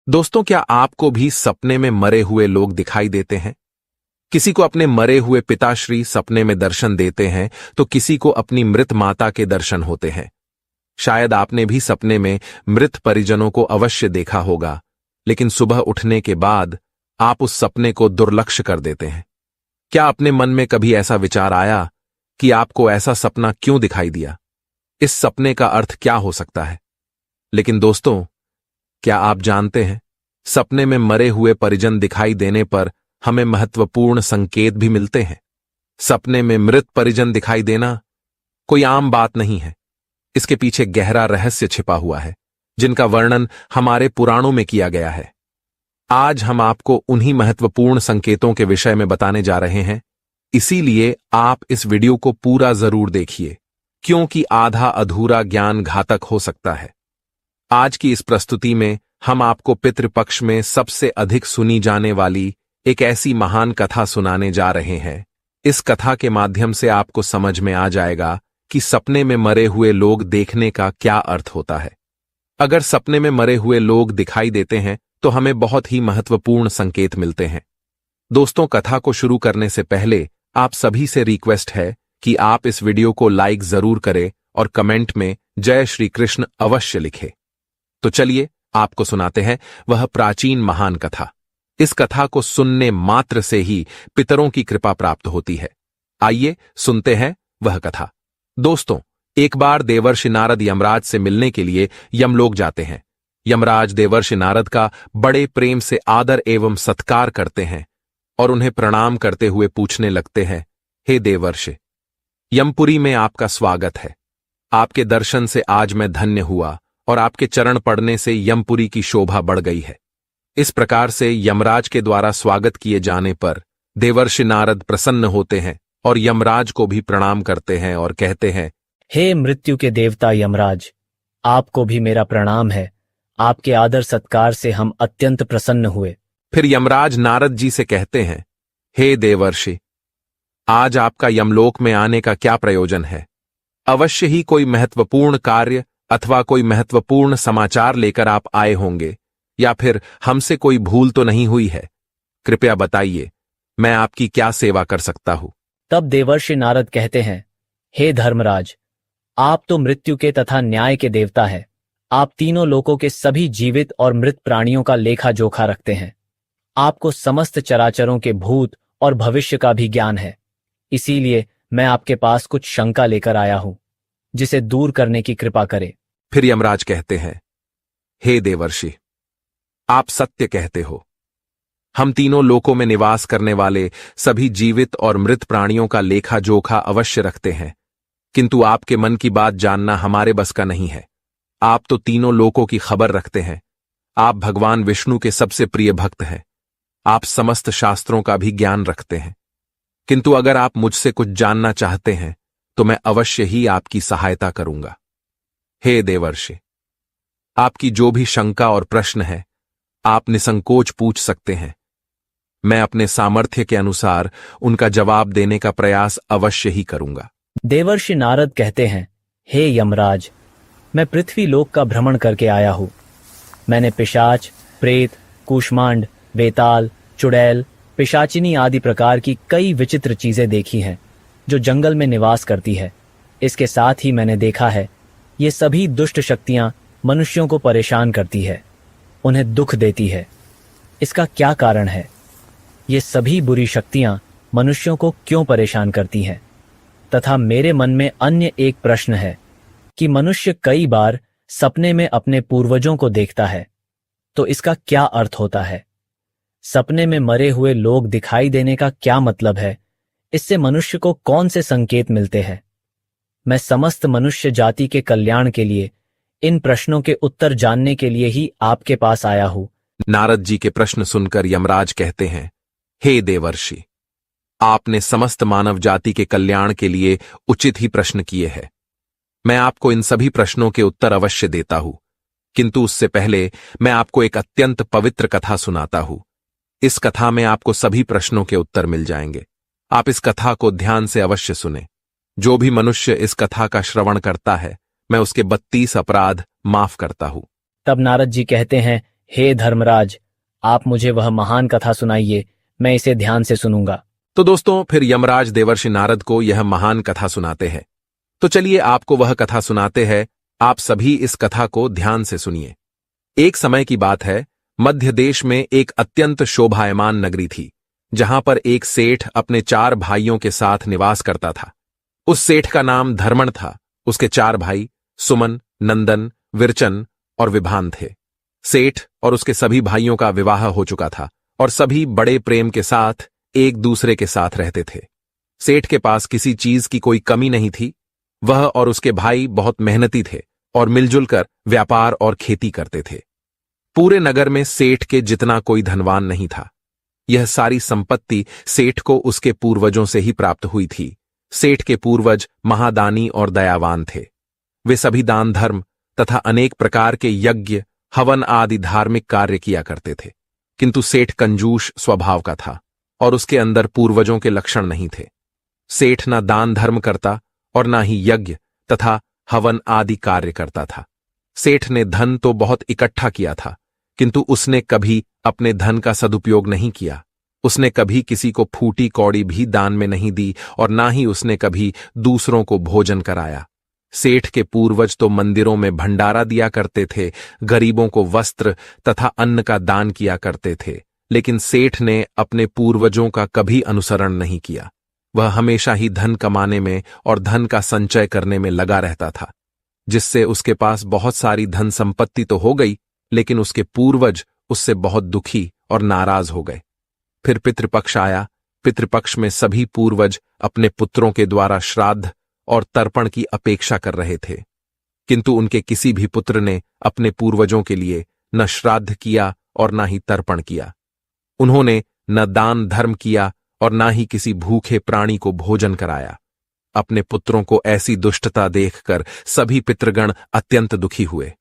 दोस्तों, क्या आपको भी सपने में मरे हुए लोग दिखाई देते हैं? किसी को अपने मरे हुए पिताश्री सपने में दर्शन देते हैं तो किसी को अपनी मृत माता के दर्शन होते हैं। शायद आपने भी सपने में मृत परिजनों को अवश्य देखा होगा, लेकिन सुबह उठने के बाद आप उस सपने को दुर्लक्ष्य कर देते हैं। क्या अपने मन में कभी ऐसा विचार आया कि आपको ऐसा सपना क्यों दिखाई दिया? इस सपने का अर्थ क्या हो सकता है? लेकिन दोस्तों, क्या आप जानते हैं, सपने में मरे हुए परिजन दिखाई देने पर हमें महत्वपूर्ण संकेत भी मिलते हैं। सपने में मृत परिजन दिखाई देना कोई आम बात नहीं है। इसके पीछे गहरा रहस्य छिपा हुआ है, जिनका वर्णन हमारे पुराणों में किया गया है। आज हम आपको उन्हीं महत्वपूर्ण संकेतों के विषय में बताने जा रहे हैं, इसीलिए आप इस वीडियो को पूरा जरूर देखिए, क्योंकि आधा अधूरा ज्ञान घातक हो सकता है। आज की इस प्रस्तुति में हम आपको पितृपक्ष में सबसे अधिक सुनी जाने वाली एक ऐसी महान कथा सुनाने जा रहे हैं। इस कथा के माध्यम से आपको समझ में आ जाएगा कि सपने में मरे हुए लोग देखने का क्या अर्थ होता है। अगर सपने में मरे हुए लोग दिखाई देते हैं तो हमें बहुत ही महत्वपूर्ण संकेत मिलते हैं। दोस्तों, कथा को शुरू करने से पहले आप सभी से रिक्वेस्ट है कि आप इस वीडियो को लाइक जरूर करें और कमेंट में जय श्री कृष्ण अवश्य लिखें। तो चलिए आपको सुनाते हैं वह प्राचीन महान कथा। इस कथा को सुनने मात्र से ही पितरों की कृपा प्राप्त होती है। आइए सुनते हैं वह कथा। दोस्तों, एक बार देवर्षि नारद यमराज से मिलने के लिए यमलोक जाते हैं। यमराज देवर्षि नारद का बड़े प्रेम से आदर एवं सत्कार करते हैं और उन्हें प्रणाम करते हुए पूछने लगते हैं, हे देवर्षि, यमपुरी में आपका स्वागत है। आपके दर्शन से आज मैं धन्य हुआ और आपके चरण पड़ने से यमपुरी की शोभा बढ़ गई है। इस प्रकार से यमराज के द्वारा स्वागत किए जाने पर देवर्षि नारद प्रसन्न होते हैं और यमराज को भी प्रणाम करते हैं और कहते हैं, हे मृत्यु के देवता यमराज, आपको भी मेरा प्रणाम है। आपके आदर सत्कार से हम अत्यंत प्रसन्न हुए। फिर यमराज नारद जी से कहते हैं, हे देवर्षि, आज आपका यमलोक में आने का क्या प्रयोजन है? अवश्य ही कोई महत्वपूर्ण कार्य अथवा कोई महत्वपूर्ण समाचार लेकर आप आए होंगे, या फिर हमसे कोई भूल तो नहीं हुई है? कृपया बताइए, मैं आपकी क्या सेवा कर सकता हूं? तब देवर्षि नारद कहते हैं, हे धर्मराज, आप तो मृत्यु के तथा न्याय के देवता हैं। आप तीनों लोकों के सभी जीवित और मृत प्राणियों का लेखा जोखा रखते हैं। आपको समस्त चराचरों के भूत और भविष्य का भी ज्ञान है। इसीलिए मैं आपके पास कुछ शंका लेकर आया हूं, जिसे दूर करने की कृपा करे। फिर यमराज कहते हैं, हे देवर्षि, आप सत्य कहते हो। हम तीनों लोकों में निवास करने वाले सभी जीवित और मृत प्राणियों का लेखा जोखा अवश्य रखते हैं, किंतु आपके मन की बात जानना हमारे बस का नहीं है। आप तो तीनों लोकों की खबर रखते हैं। आप भगवान विष्णु के सबसे प्रिय भक्त हैं। आप समस्त शास्त्रों का भी ज्ञान रखते हैं, किंतु अगर आप मुझसे कुछ जानना चाहते हैं तो मैं अवश्य ही आपकी सहायता करूंगा। हे देवर्षि, आपकी जो भी शंका और प्रश्न है, आप निसंकोच पूछ सकते हैं। मैं अपने सामर्थ्य के अनुसार उनका जवाब देने का प्रयास अवश्य ही करूंगा। देवर्षि नारद कहते हैं, हे यमराज, मैं पृथ्वी लोक का भ्रमण करके आया हूं। मैंने पिशाच, प्रेत, कूष्मांड, वेताल, चुड़ैल, पिशाचिनी आदि प्रकार की कई विचित्र चीजें देखी हैं, जो जंगल में निवास करती है। इसके साथ ही मैंने देखा है, ये सभी दुष्ट शक्तियां मनुष्यों को परेशान करती है, उन्हें दुख देती है। इसका क्या कारण है? ये सभी बुरी शक्तियां मनुष्यों को क्यों परेशान करती हैं? तथा मेरे मन में अन्य एक प्रश्न है कि मनुष्य कई बार सपने में अपने पूर्वजों को देखता है, तो इसका क्या अर्थ होता है? सपने में मरे हुए लोग दिखाई देने का क्या मतलब है? इससे मनुष्य को कौन से संकेत मिलते हैं? मैं समस्त मनुष्य जाति के कल्याण के लिए इन प्रश्नों के उत्तर जानने के लिए ही आपके पास आया हूं। नारद जी के प्रश्न सुनकर यमराज कहते हैं, हे देवर्षि, आपने समस्त मानव जाति के कल्याण के लिए उचित ही प्रश्न किए हैं। मैं आपको इन सभी प्रश्नों के उत्तर अवश्य देता हूं, किंतु उससे पहले मैं आपको एक अत्यंत पवित्र कथा सुनाता हूं। इस कथा में आपको सभी प्रश्नों के उत्तर मिल जाएंगे। आप इस कथा को ध्यान से अवश्य सुने। जो भी मनुष्य इस कथा का श्रवण करता है, मैं उसके 32 अपराध माफ करता हूं। तब नारद जी कहते हैं, हे धर्मराज, आप मुझे वह महान कथा सुनाइए, मैं इसे ध्यान से सुनूंगा। तो दोस्तों, फिर यमराज देवर्षि नारद को यह महान कथा सुनाते हैं। तो चलिए आपको वह कथा सुनाते हैं। आप सभी इस कथा को ध्यान से सुनिए। एक समय की बात है, मध्य देश में एक अत्यंत शोभायमान नगरी थी, जहां पर एक सेठ अपने 4 भाइयों के साथ निवास करता था। उस सेठ का नाम धर्मण था। उसके 4 भाई सुमन, नंदन, विरचन और विभान थे। सेठ और उसके सभी भाइयों का विवाह हो चुका था और सभी बड़े प्रेम के साथ एक दूसरे के साथ रहते थे। सेठ के पास किसी चीज की कोई कमी नहीं थी। वह और उसके भाई बहुत मेहनती थे और मिलजुल कर व्यापार और खेती करते थे। पूरे नगर में सेठ के जितना कोई धनवान नहीं था। यह सारी संपत्ति सेठ को उसके पूर्वजों से ही प्राप्त हुई थी। सेठ के पूर्वज महादानी और दयावान थे। वे सभी दान धर्म तथा अनेक प्रकार के यज्ञ, हवन आदि धार्मिक कार्य किया करते थे। किंतु सेठ कंजूस स्वभाव का था और उसके अंदर पूर्वजों के लक्षण नहीं थे। सेठ न दान धर्म करता और न ही यज्ञ तथा हवन आदि कार्य करता था। सेठ ने धन तो बहुत इकट्ठा किया था, किंतु उसने कभी अपने धन का सदुपयोग नहीं किया। उसने कभी किसी को फूटी कौड़ी भी दान में नहीं दी और ना ही उसने कभी दूसरों को भोजन कराया। सेठ के पूर्वज तो मंदिरों में भंडारा दिया करते थे, गरीबों को वस्त्र तथा अन्न का दान किया करते थे, लेकिन सेठ ने अपने पूर्वजों का कभी अनुसरण नहीं किया। वह हमेशा ही धन कमाने में और धन का संचय करने में लगा रहता था, जिससे उसके पास बहुत सारी धन संपत्ति तो हो गई, लेकिन उसके पूर्वज उससे बहुत दुखी और नाराज हो गए। फिर पितृपक्ष आया। पितृपक्ष में सभी पूर्वज अपने पुत्रों के द्वारा श्राद्ध और तर्पण की अपेक्षा कर रहे थे, किंतु उनके किसी भी पुत्र ने अपने पूर्वजों के लिए न श्राद्ध किया और न ही तर्पण किया। उन्होंने न दान धर्म किया और न ही किसी भूखे प्राणी को भोजन कराया। अपने पुत्रों को ऐसी दुष्टता देखकर सभी पितृगण अत्यंत दुखी हुए।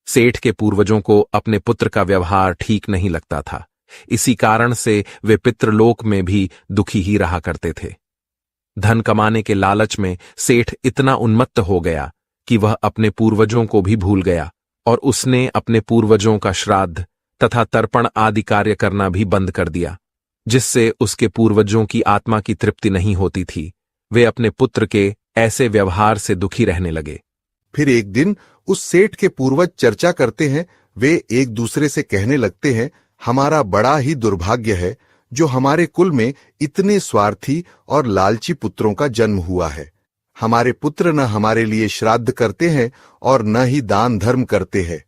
सेठ के पूर्वजों को अपने पुत्र का व्यवहार ठीक नहीं लगता था। इसी कारण से वे पितृलोक में भी दुखी ही रहा करते थे। धन कमाने के लालच में सेठ इतना उन्मत्त हो गया कि वह अपने पूर्वजों को भी भूल गया और उसने अपने पूर्वजों का श्राद्ध तथा तर्पण आदि कार्य करना भी बंद कर दिया, जिससे उसके पूर्वजों की आत्मा की तृप्ति नहीं होती थी। वे अपने पुत्र के ऐसे व्यवहार से दुखी रहने लगे। फिर एक दिन उस सेठ के पूर्वज चर्चा करते हैं। वे एक दूसरे से कहने लगते हैं, हमारा बड़ा ही दुर्भाग्य है जो हमारे कुल में इतने स्वार्थी और लालची पुत्रों का जन्म हुआ है। हमारे पुत्र न हमारे लिए श्राद्ध करते हैं और न ही दान धर्म करते हैं।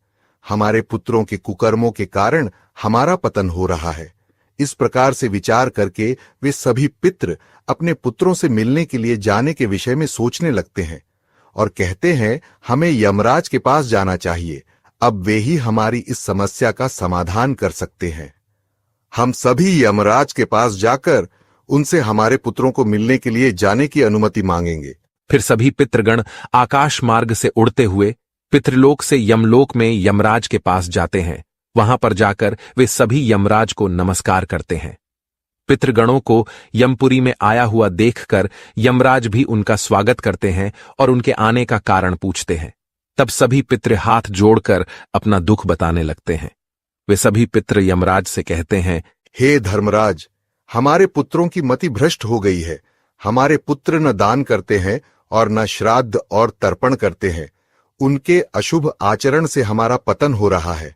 हमारे पुत्रों के कुकर्मों के कारण हमारा पतन हो रहा है। इस प्रकार से विचार करके वे सभी पितृ अपने पुत्रों से मिलने के लिए जाने के विषय में सोचने लगते हैं और कहते हैं, हमें यमराज के पास जाना चाहिए। अब वे ही हमारी इस समस्या का समाधान कर सकते हैं। हम सभी यमराज के पास जाकर उनसे हमारे पुत्रों को मिलने के लिए जाने की अनुमति मांगेंगे। फिर सभी पितृगण आकाश मार्ग से उड़ते हुए पितृलोक से यमलोक में यमराज के पास जाते हैं। वहां पर जाकर वे सभी यमराज को नमस्कार करते हैं। पितृगणों को यमपुरी में आया हुआ देखकर यमराज भी उनका स्वागत करते हैं और उनके आने का कारण पूछते हैं। तब सभी पितृ हाथ जोड़कर अपना दुख बताने लगते हैं। वे सभी पितृ यमराज से कहते हैं, हे धर्मराज, हमारे पुत्रों की मति भ्रष्ट हो गई है। हमारे पुत्र न दान करते हैं और न श्राद्ध और तर्पण करते हैं। उनके अशुभ आचरण से हमारा पतन हो रहा है।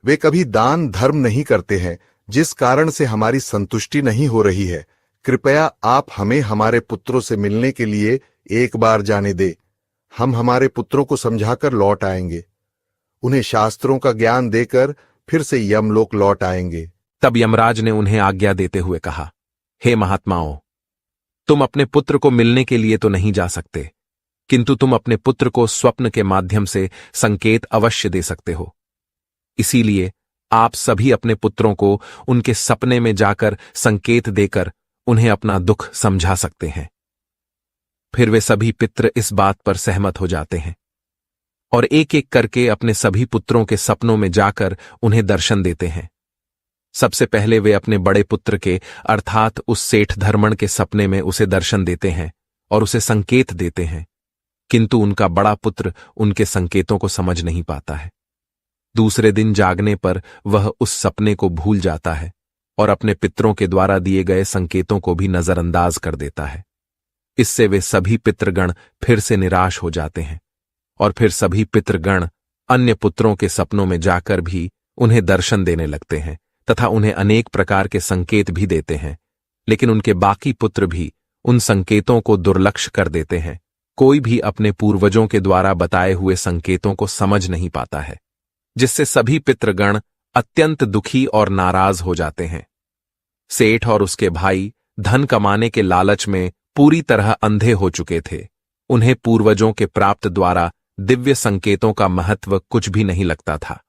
वे कभी दान धर्म नहीं करते हैं, जिस कारण से हमारी संतुष्टि नहीं हो रही है। कृपया आप हमें हमारे पुत्रों से मिलने के लिए एक बार जाने दे। हम हमारे पुत्रों को समझाकर लौट आएंगे। उन्हें शास्त्रों का ज्ञान देकर फिर से यमलोक लौट आएंगे। तब यमराज ने उन्हें आज्ञा देते हुए कहा, हे महात्माओं, तुम अपने पुत्र को मिलने के लिए तो नहीं जा सकते, किंतु तुम अपने पुत्र को स्वप्न के माध्यम से संकेत अवश्य दे सकते हो। इसीलिए आप सभी अपने पुत्रों को उनके सपने में जाकर संकेत देकर उन्हें अपना दुख समझा सकते हैं। फिर वे सभी पितृ इस बात पर सहमत हो जाते हैं और एक एक करके अपने सभी पुत्रों के सपनों में जाकर उन्हें दर्शन देते हैं। सबसे पहले वे अपने बड़े पुत्र के अर्थात उस सेठ धर्मण के सपने में उसे दर्शन देते हैं और उसे संकेत देते हैं, किंतु उनका बड़ा पुत्र उनके संकेतों को समझ नहीं पाता है, दूसरे दिन जागने पर वह उस सपने को भूल जाता है और अपने पितरों के द्वारा दिए गए संकेतों को भी नजरअंदाज कर देता है। इससे वे सभी पितृगण फिर से निराश हो जाते हैं और फिर सभी पितृगण अन्य पुत्रों के सपनों में जाकर भी उन्हें दर्शन देने लगते हैं तथा उन्हें अनेक प्रकार के संकेत भी देते हैं, लेकिन उनके बाकी पुत्र भी उन संकेतों को दुर्लक्ष्य कर देते हैं। कोई भी अपने पूर्वजों के द्वारा बताए हुए संकेतों को समझ नहीं पाता है, जिससे सभी पितृगण अत्यंत दुखी और नाराज हो जाते हैं। सेठ और उसके भाई धन कमाने के लालच में पूरी तरह अंधे हो चुके थे। उन्हें पूर्वजों के प्राप्त द्वारा दिव्य संकेतों का महत्व कुछ भी नहीं लगता था,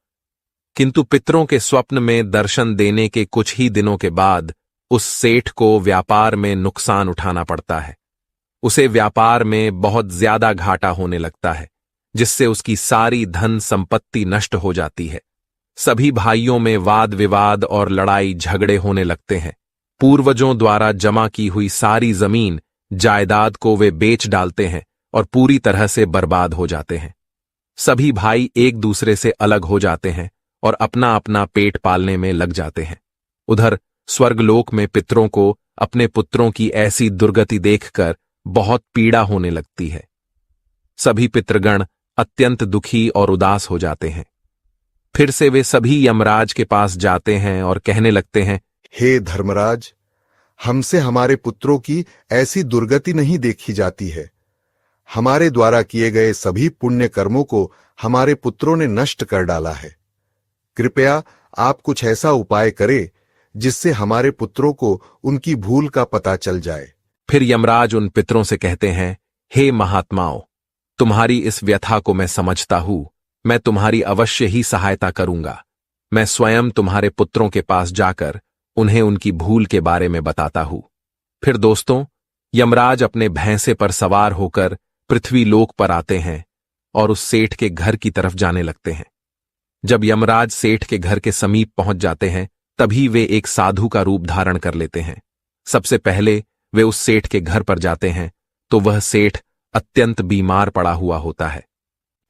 किंतु पितरों के स्वप्न में दर्शन देने के कुछ ही दिनों के बाद उस सेठ को व्यापार में नुकसान उठाना पड़ता है। उसे व्यापार में बहुत ज्यादा घाटा होने लगता है, जिससे उसकी सारी धन संपत्ति नष्ट हो जाती है। सभी भाइयों में वाद विवाद और लड़ाई झगड़े होने लगते हैं। पूर्वजों द्वारा जमा की हुई सारी जमीन जायदाद को वे बेच डालते हैं और पूरी तरह से बर्बाद हो जाते हैं। सभी भाई एक दूसरे से अलग हो जाते हैं और अपना अपना पेट पालने में लग जाते हैं। उधर स्वर्गलोक में पितरों को अपने पुत्रों की ऐसी दुर्गति देखकर बहुत पीड़ा होने लगती है। सभी पितृगण अत्यंत दुखी और उदास हो जाते हैं। फिर से वे सभी यमराज के पास जाते हैं और कहने लगते हैं, हे धर्मराज, हमसे हमारे पुत्रों की ऐसी दुर्गति नहीं देखी जाती है। हमारे द्वारा किए गए सभी पुण्य कर्मों को हमारे पुत्रों ने नष्ट कर डाला है। कृपया आप कुछ ऐसा उपाय करें जिससे हमारे पुत्रों को उनकी भूल का पता चल जाए। फिर यमराज उन पितरों से कहते हैं, हे महात्माओं, तुम्हारी इस व्यथा को मैं समझता हूं। मैं तुम्हारी अवश्य ही सहायता करूंगा। मैं स्वयं तुम्हारे पुत्रों के पास जाकर उन्हें उनकी भूल के बारे में बताता हूं। फिर दोस्तों, यमराज अपने भैंसे पर सवार होकर पृथ्वी लोक पर आते हैं और उस सेठ के घर की तरफ जाने लगते हैं। जब यमराज सेठ के घर के समीप पहुंच जाते हैं, तभी वे एक साधु का रूप धारण कर लेते हैं। सबसे पहले वे उस सेठ के घर पर जाते हैं तो वह सेठ अत्यंत बीमार पड़ा हुआ होता है।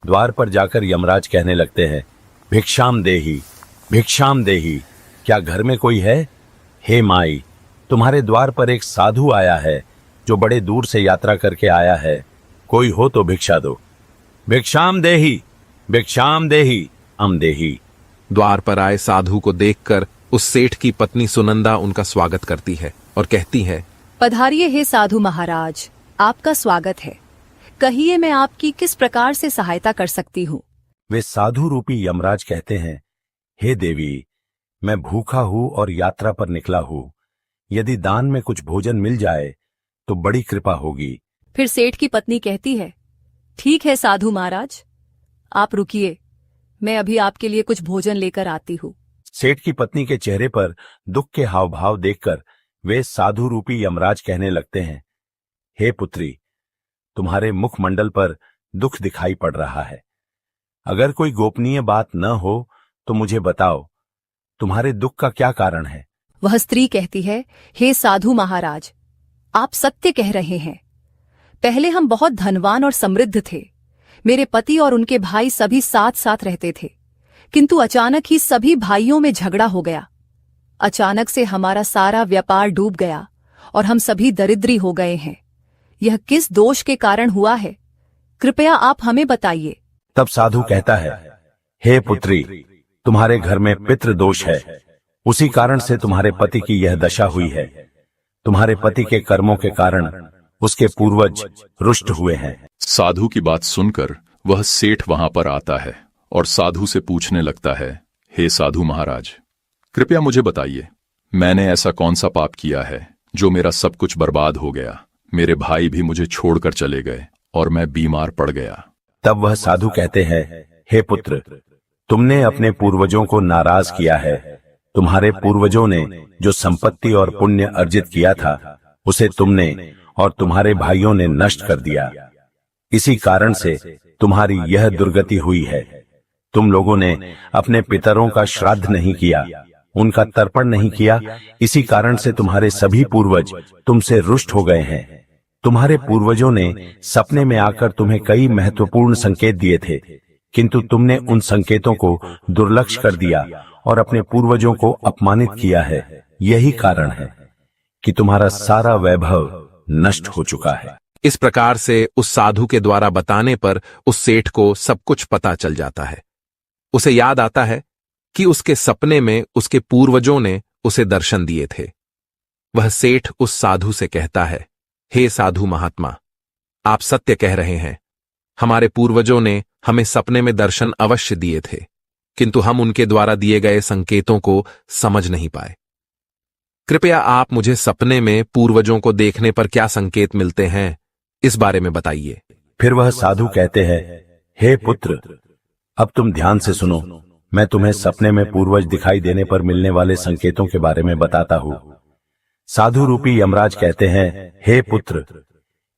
द्वार पर जाकर यमराज कहने लगते हैं, भिक्षाम देही, भिक्षाम देही, क्या घर में कोई है? हे माई, तुम्हारे द्वार पर एक साधु आया है जो बड़े दूर से यात्रा करके आया है। कोई हो तो भिक्षा दो। भिक्षाम देही, भिक्षाम देही, अम देही। द्वार पर आए साधु को देखकर उस सेठ की पत्नी सुनंदा उनका स्वागत करती है और कहती है, पधारिए हे साधु महाराज, आपका स्वागत है। कहिए मैं आपकी किस प्रकार से सहायता कर सकती हूँ? वे साधु रूपी यमराज कहते हैं, हे देवी, मैं भूखा हूँ और यात्रा पर निकला हूँ। यदि दान में कुछ भोजन मिल जाए तो बड़ी कृपा होगी। फिर सेठ की पत्नी कहती है, ठीक है साधु महाराज, आप रुकिए, मैं अभी आपके लिए कुछ भोजन लेकर आती हूँ। सेठ की पत्नी के चेहरे पर दुख के हाव भाव देखकर वे साधु रूपी यमराज कहने लगते हैं, हे पुत्री, तुम्हारे मुखमंडल पर दुख दिखाई पड़ रहा है। अगर कोई गोपनीय बात न हो तो मुझे बताओ, तुम्हारे दुख का क्या कारण है? वह स्त्री कहती है, हे साधु महाराज, आप सत्य कह रहे हैं। पहले हम बहुत धनवान और समृद्ध थे। मेरे पति और उनके भाई सभी साथ साथ रहते थे, किंतु अचानक ही सभी भाइयों में झगड़ा हो गया। अचानक से हमारा सारा व्यापार डूब गया और हम सभी दरिद्री हो गए हैं। यह किस दोष के कारण हुआ है? कृपया आप हमें बताइए। तब साधु कहता है, हे पुत्री, तुम्हारे घर में पितृ दोष है। उसी कारण से तुम्हारे पति की यह दशा हुई है। तुम्हारे पति के कर्मों के कारण उसके पूर्वज रुष्ट हुए हैं। साधु की बात सुनकर वह सेठ वहां पर आता है और साधु से पूछने लगता है, हे साधु महाराज, कृपया मुझे बताइए, मैंने ऐसा कौन सा पाप किया है जो मेरा सब कुछ बर्बाद हो गया? मेरे भाई भी मुझे छोड़कर चले गए और मैं बीमार पड़ गया। तब वह साधु कहते हैं, हे पुत्र, तुमने अपने पूर्वजों को नाराज किया है। तुम्हारे पूर्वजों ने जो संपत्ति और पुण्य अर्जित किया था, उसे तुमने और तुम्हारे भाइयों ने नष्ट कर दिया। इसी कारण से तुम्हारी यह दुर्गति हुई है। तुम लोगों ने अपने पितरों का श्राद्ध नहीं किया, उनका तर्पण नहीं किया। इसी कारण से तुम्हारे सभी पूर्वज तुमसे रुष्ट हो गए हैं। तुम्हारे पूर्वजों ने सपने में आकर तुम्हें कई महत्वपूर्ण संकेत दिए थे, किंतु तुमने उन संकेतों को दुर्लक्ष्य कर दिया और अपने पूर्वजों को अपमानित किया है। यही कारण है कि तुम्हारा सारा वैभव नष्ट हो चुका है। इस प्रकार से उस साधु के द्वारा बताने पर उस सेठ को सब कुछ पता चल जाता है। उसे याद आता है कि उसके सपने में उसके पूर्वजों ने उसे दर्शन दिए थे। वह सेठ उस साधु से कहता है, हे साधु महात्मा, आप सत्य कह रहे हैं। हमारे पूर्वजों ने हमें सपने में दर्शन अवश्य दिए थे, किंतु हम उनके द्वारा दिए गए संकेतों को समझ नहीं पाए। कृपया आप मुझे सपने में पूर्वजों को देखने पर क्या संकेत मिलते हैं, इस बारे में बताइए। फिर वह साधु कहते हैं, हे पुत्र, अब तुम ध्यान से सुनो। मैं तुम्हें सपने में पूर्वज दिखाई देने पर मिलने वाले संकेतों के बारे में बताता हूं। साधु रूपी यमराज कहते हैं, हे पुत्र,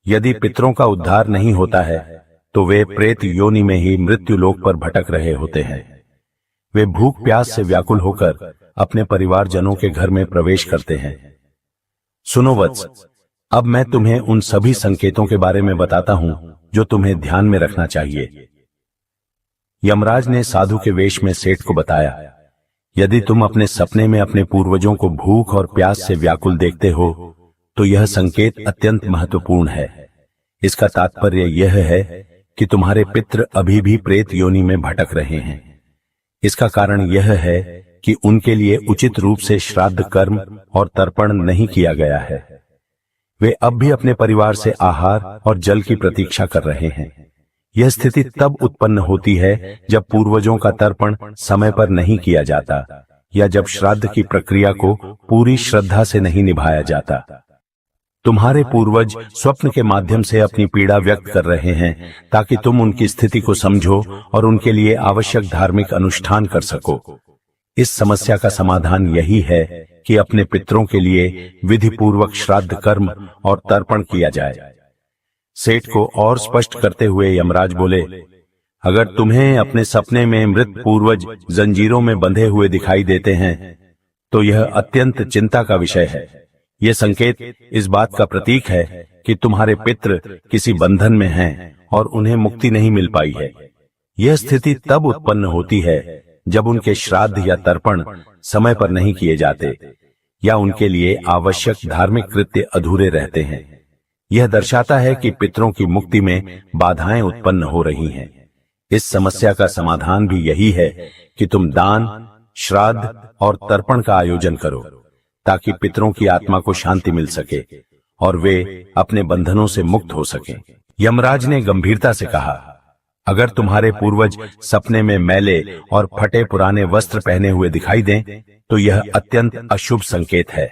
यदि पितरों का उद्धार नहीं होता है तो वे प्रेत योनि में ही मृत्यु लोक पर भटक रहे होते हैं। वे भूख प्यास से व्याकुल होकर अपने परिवारजनों के घर में प्रवेश करते हैं। सुनो वत्स, अब मैं तुम्हें उन सभी संकेतों के बारे में बताता हूं जो तुम्हें ध्यान में रखना चाहिए। यमराज ने साधु के वेश में सेठ को बताया, यदि तुम अपने सपने में अपने पूर्वजों को भूख और प्यास से व्याकुल देखते हो तो यह संकेत अत्यंत महत्वपूर्ण है। इसका तात्पर्य यह है कि तुम्हारे पितृ अभी भी प्रेत योनि में भटक रहे हैं। इसका कारण यह है कि उनके लिए उचित रूप से श्राद्ध कर्म और तर्पण नहीं किया गया है। वे अब भी अपने परिवार से आहार और जल की प्रतीक्षा कर रहे हैं। यह स्थिति तब उत्पन्न होती है जब पूर्वजों का तर्पण समय पर नहीं किया जाता या जब श्राद्ध की प्रक्रिया को पूरी श्रद्धा से नहीं निभाया जाता। तुम्हारे पूर्वज स्वप्न के माध्यम से अपनी पीड़ा व्यक्त कर रहे हैं ताकि तुम उनकी स्थिति को समझो और उनके लिए आवश्यक धार्मिक अनुष्ठान कर सको। इस समस्या का समाधान यही है कि अपने पितरों के लिए विधि पूर्वक श्राद्ध कर्म और तर्पण किया जाए। सेठ को और स्पष्ट करते हुए यमराज बोले, अगर तुम्हें अपने सपने में मृत पूर्वज जंजीरों में बंधे हुए दिखाई देते हैं तो यह अत्यंत चिंता का विषय है। यह संकेत इस बात का प्रतीक है कि तुम्हारे पितृ किसी बंधन में हैं और उन्हें मुक्ति नहीं मिल पाई है। यह स्थिति तब उत्पन्न होती है जब उनके श्राद्ध या तर्पण समय पर नहीं किए जाते या उनके लिए आवश्यक धार्मिक कृत्य अधूरे रहते हैं। यह दर्शाता है कि पितरों की मुक्ति में बाधाएं उत्पन्न हो रही हैं। इस समस्या का समाधान भी यही है कि तुम दान, श्राद्ध और तर्पण का आयोजन करो ताकि पितरों की आत्मा को शांति मिल सके और वे अपने बंधनों से मुक्त हो सकें। यमराज ने गंभीरता से कहा, अगर तुम्हारे पूर्वज सपने में मैले और फटे पुराने वस्त्र पहने हुए दिखाई दें तो यह अत्यंत अशुभ संकेत है।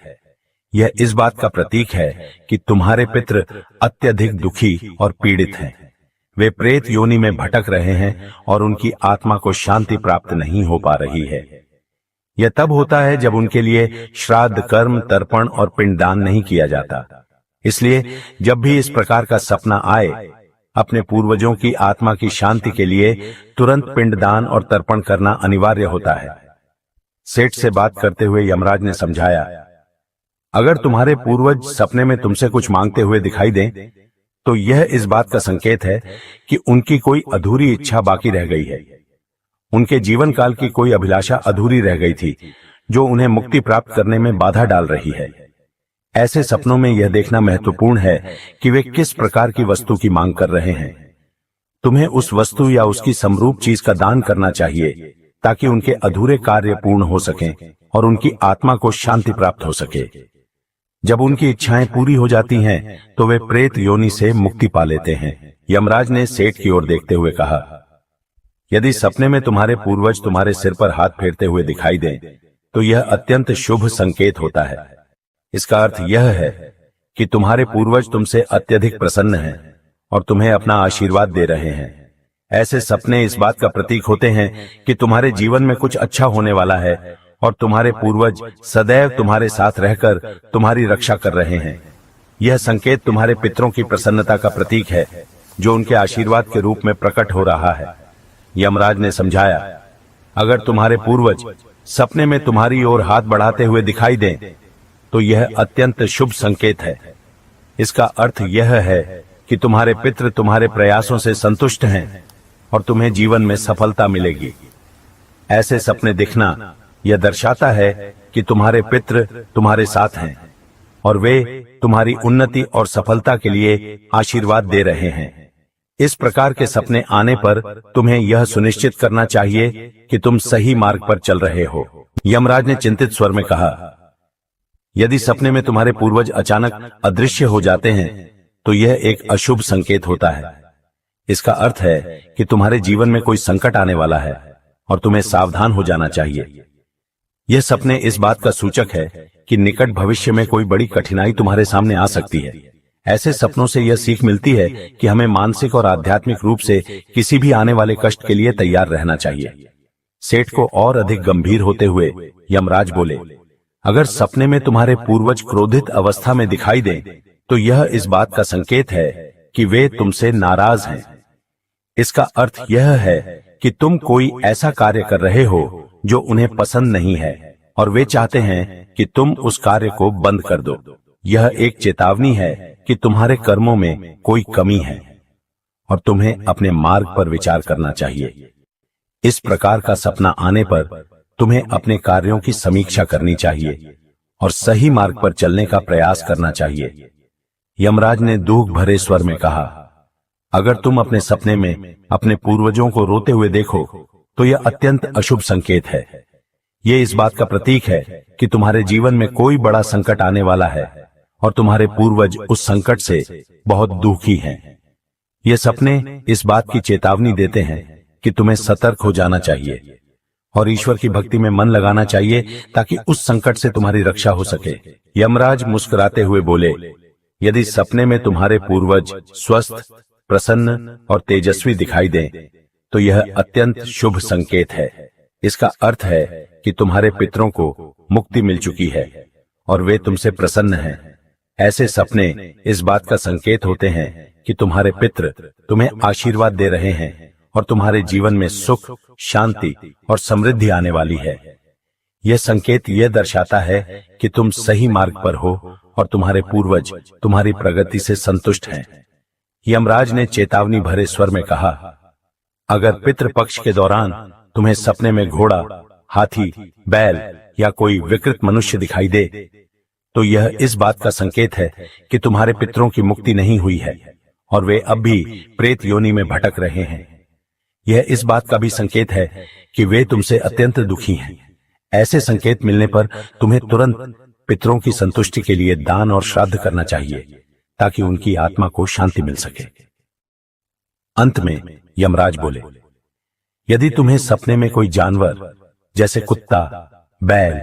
यह इस बात का प्रतीक है कि तुम्हारे पितृ अत्यधिक दुखी और पीड़ित हैं। वे प्रेत योनि में भटक रहे हैं और उनकी आत्मा को शांति प्राप्त नहीं हो पा रही है। यह तब होता है जब उनके लिए श्राद्ध कर्म, तर्पण और पिंडदान नहीं किया जाता। इसलिए जब भी इस प्रकार का सपना आए, अपने पूर्वजों की आत्मा की शांति के लिए तुरंत पिंडदान और तर्पण करना अनिवार्य होता है। सेठ से बात करते हुए यमराज ने समझाया, अगर तुम्हारे पूर्वज सपने में तुमसे कुछ मांगते हुए दिखाई दें तो यह इस बात का संकेत है कि उनकी कोई अधूरी इच्छा बाकी रह गई है। उनके जीवन काल की कोई अभिलाषा अधूरी रह गई थी जो उन्हें मुक्ति प्राप्त करने में बाधा डाल रही है। ऐसे सपनों में यह देखना महत्वपूर्ण है कि वे किस प्रकार की वस्तु की मांग कर रहे हैं। तुम्हें उस वस्तु या उसकी समरूप चीज का दान करना चाहिए ताकि उनके अधूरे कार्य पूर्ण हो सकें और उनकी आत्मा को शांति प्राप्त हो सके। जब उनकी इच्छाएं पूरी हो जाती हैं तो वे प्रेत योनि से मुक्ति पा लेते हैं। यमराज ने सेठ की ओर देखते हुए कहा, यदि सपने में तुम्हारे पूर्वज तुम्हारे सिर पर हाथ फेरते हुए दिखाई दें तो यह अत्यंत शुभ संकेत होता है। इसका अर्थ यह है कि तुम्हारे पूर्वज तुमसे अत्यधिक प्रसन्न हैं और तुम्हें अपना आशीर्वाद दे रहे हैं। ऐसे सपने इस बात का प्रतीक होते हैं कि तुम्हारे जीवन में कुछ अच्छा होने वाला है और तुम्हारे पूर्वज सदैव तुम्हारे साथ रहकर तुम्हारी रक्षा कर रहे हैं। यह संकेत तुम्हारे पितरों की प्रसन्नता का प्रतीक है जो उनके आशीर्वाद के रूप में प्रकट हो रहा है। यमराज ने समझाया, अगर तुम्हारे पूर्वज सपने में तुम्हारी ओर हाथ बढ़ाते हुए दिखाई दें तो यह अत्यंत शुभ संकेत है। इसका अर्थ यह है कि तुम्हारे पितृ तुम्हारे प्रयासों से संतुष्ट हैं और तुम्हें जीवन में सफलता मिलेगी। ऐसे सपने दिखना यह दर्शाता है कि तुम्हारे पितृ तुम्हारे साथ हैं और वे तुम्हारी उन्नति और सफलता के लिए आशीर्वाद दे रहे हैं। इस प्रकार के सपने आने पर तुम्हें यह सुनिश्चित करना चाहिए कि तुम सही मार्ग पर चल रहे हो। यमराज ने चिंतित स्वर में कहा, यदि सपने में तुम्हारे पूर्वज अचानक अदृश्य हो जाते हैं तो यह एक अशुभ संकेत होता है। इसका अर्थ है कि तुम्हारे जीवन में कोई संकट आने वाला है और तुम्हें सावधान हो जाना चाहिए। यह सपने इस बात का सूचक है कि निकट भविष्य में कोई बड़ी कठिनाई तुम्हारे सामने आ सकती है। ऐसे सपनों से यह सीख मिलती है कि हमें मानसिक और आध्यात्मिक रूप से किसी भी आने वाले कष्ट के लिए तैयार रहना चाहिए। सेठ को और अधिक गंभीर होते हुए यमराज बोले, अगर सपने में तुम्हारे पूर्वज क्रोधित अवस्था में दिखाई दें तो यह इस बात का संकेत है कि वे तुमसे नाराज हैं। इसका अर्थ यह है कि तुम कोई ऐसा कार्य कर रहे हो जो उन्हें पसंद नहीं है और वे चाहते हैं कि तुम उस कार्य को बंद कर दो। यह एक चेतावनी है कि तुम्हारे कर्मों में कोई कमी है और तुम्हें अपने मार्ग पर विचार करना चाहिए। इस प्रकार का सपना आने पर तुम्हें अपने कार्यों की समीक्षा करनी चाहिए और सही मार्ग पर चलने का प्रयास करना चाहिए। यमराज ने दुख भरे स्वर में कहा, अगर तुम अपने सपने में अपने पूर्वजों को रोते हुए देखो तो यह अत्यंत अशुभ संकेत है। यह इस बात का प्रतीक है कि तुम्हारे जीवन में कोई बड़ा संकट आने वाला है और तुम्हारे पूर्वज उस संकट से बहुत दुखी हैं। ये सपने इस बात की चेतावनी देते हैं कि तुम्हें सतर्क हो जाना चाहिए और ईश्वर की भक्ति में मन लगाना चाहिए ताकि उस संकट से तुम्हारी रक्षा हो सके। यमराज मुस्कुराते हुए बोले, यदि सपने में तुम्हारे पूर्वज स्वस्थ, प्रसन्न और तेजस्वी दिखाई दें तो यह अत्यंत शुभ संकेत है। इसका अर्थ है कि तुम्हारे पितरों को मुक्ति मिल चुकी है और वे तुमसे प्रसन्न हैं। ऐसे सपने इस बात का संकेत होते हैं कि तुम्हारे पितृ तुम्हें आशीर्वाद दे रहे हैं और तुम्हारे जीवन में सुख, शांति और समृद्धि आने वाली है। यह संकेत यह दर्शाता है कि तुम सही मार्ग पर हो और तुम्हारे पूर्वज तुम्हारी प्रगति से संतुष्ट हैं। यमराज ने चेतावनी भरे स्वर में कहा, अगर पितृपक्ष के दौरान तुम्हें सपने में घोड़ा, हाथी, बैल या कोई विकृत मनुष्य दिखाई दे तो यह इस बात का संकेत है कि तुम्हारे पितरों की मुक्ति नहीं हुई है और वे अब भी प्रेत योनि में भटक रहे हैं। यह इस बात का भी संकेत है कि वे तुमसे अत्यंत दुखी हैं। ऐसे संकेत मिलने पर तुम्हें तुरंत पितरों की संतुष्टि के लिए दान और श्राद्ध करना चाहिए ताकि उनकी आत्मा को शांति मिल सके। अंत में यमराज बोले, यदि तुम्हें सपने में कोई जानवर जैसे कुत्ता, बैल,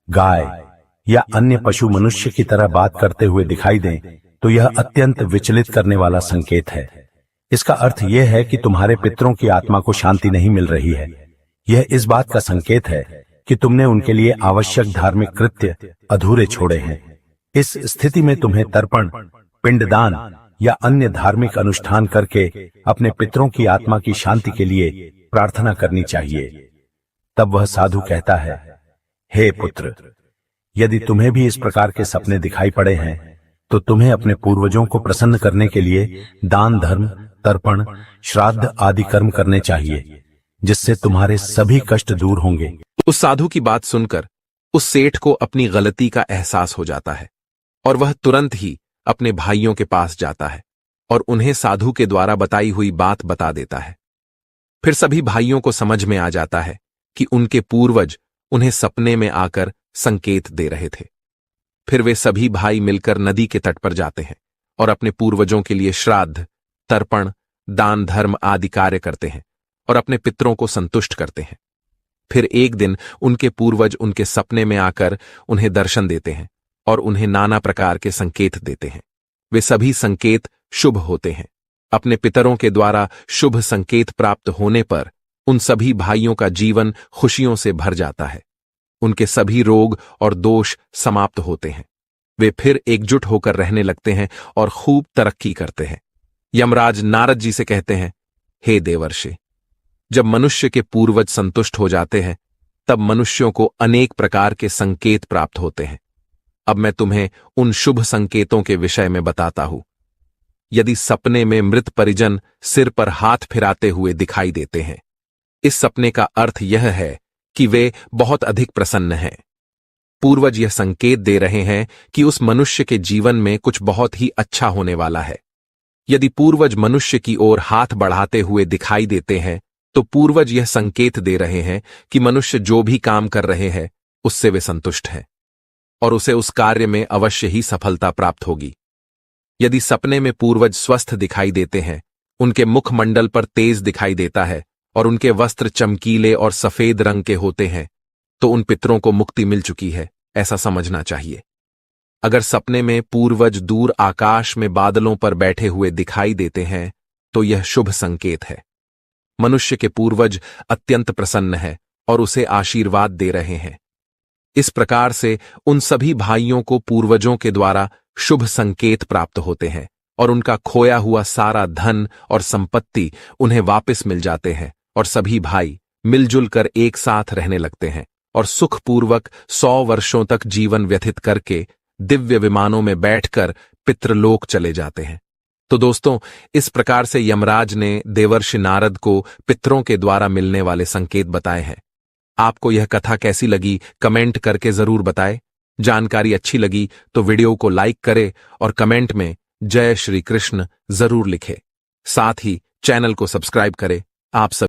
गाय या अन्य पशु मनुष्य की तरह बात करते हुए दिखाई दें तो यह अत्यंत विचलित करने वाला संकेत है। इसका अर्थ यह है कि तुम्हारे पितरों की आत्मा को शांति नहीं मिल रही है। यह इस बात का संकेत है कि तुमने उनके लिए आवश्यक धार्मिक कृत्य अधूरे छोड़े हैं। इस स्थिति में तुम्हें तर्पण, पिंडदान या अन्य धार्मिक अनुष्ठान करके अपने पितरों की आत्मा की शांति के लिए प्रार्थना करनी चाहिए। तब वह साधु कहता है, हे पुत्र, यदि तुम्हें भी इस प्रकार के सपने दिखाई पड़े हैं तो तुम्हें अपने पूर्वजों को प्रसन्न करने के लिए दान, धर्म, तर्पण, श्राद्ध आदि कर्म करने चाहिए, जिससे तुम्हारे सभी कष्ट दूर होंगे। उस साधु की बात सुनकर उस सेठ को अपनी गलती का एहसास हो जाता है और वह तुरंत ही अपने भाइयों के पास जाता है और उन्हें साधु के द्वारा बताई हुई बात बता देता है। फिर सभी भाइयों को समझ में आ जाता है कि उनके पूर्वज उन्हें सपने में आकर संकेत दे रहे थे। फिर वे सभी भाई मिलकर नदी के तट पर जाते हैं और अपने पूर्वजों के लिए श्राद्ध, तर्पण, दान, धर्म आदि कार्य करते हैं और अपने पितरों को संतुष्ट करते हैं। फिर एक दिन उनके पूर्वज उनके सपने में आकर उन्हें दर्शन देते हैं और उन्हें नाना प्रकार के संकेत देते हैं। वे सभी संकेत शुभ होते हैं। अपने पितरों के द्वारा शुभ संकेत प्राप्त होने पर उन सभी भाइयों का जीवन खुशियों से भर जाता है। उनके सभी रोग और दोष समाप्त होते हैं। वे फिर एकजुट होकर रहने लगते हैं और खूब तरक्की करते हैं। यमराज नारद जी से कहते हैं, हे देवर्षि, जब मनुष्य के पूर्वज संतुष्ट हो जाते हैं तब मनुष्यों को अनेक प्रकार के संकेत प्राप्त होते हैं। अब मैं तुम्हें उन शुभ संकेतों के विषय में बताता हूं। यदि सपने में मृत परिजन सिर पर हाथ फिराते हुए दिखाई देते हैं। इस सपने का अर्थ यह है कि वे बहुत अधिक प्रसन्न हैं। पूर्वज यह संकेत दे रहे हैं कि उस मनुष्य के जीवन में कुछ बहुत ही अच्छा होने वाला है। यदि पूर्वज मनुष्य की ओर हाथ बढ़ाते हुए दिखाई देते हैं तो पूर्वज यह संकेत दे रहे हैं कि मनुष्य जो भी काम कर रहे हैं उससे वे संतुष्ट हैं और उसे उस कार्य में अवश्य ही सफलता प्राप्त होगी। यदि सपने में पूर्वज स्वस्थ दिखाई देते हैं, उनके मुखमंडल पर तेज दिखाई देता है और उनके वस्त्र चमकीले और सफेद रंग के होते हैं, तो उन पितरों को मुक्ति मिल चुकी है, ऐसा समझना चाहिए। अगर सपने में पूर्वज दूर आकाश में बादलों पर बैठे हुए दिखाई देते हैं तो यह शुभ संकेत है। मनुष्य के पूर्वज अत्यंत प्रसन्न है और उसे आशीर्वाद दे रहे हैं। इस प्रकार से उन सभी भाइयों को पूर्वजों के द्वारा शुभ संकेत प्राप्त होते हैं और उनका खोया हुआ सारा धन और संपत्ति उन्हें वापस मिल जाते हैं और सभी भाई मिलजुल कर एक साथ रहने लगते हैं और सुखपूर्वक 100 वर्षों तक जीवन व्यतीत करके दिव्य विमानों में बैठकर पितृलोक चले जाते हैं। तो दोस्तों, इस प्रकार से यमराज ने देवर्षि नारद को पितरों के द्वारा मिलने वाले संकेत बताए हैं। आपको यह कथा कैसी लगी कमेंट करके जरूर बताएं। जानकारी अच्छी लगी तो वीडियो को लाइक करें और कमेंट में जय श्री कृष्ण जरूर लिखें। साथ ही चैनल को सब्सक्राइब करें। आप सब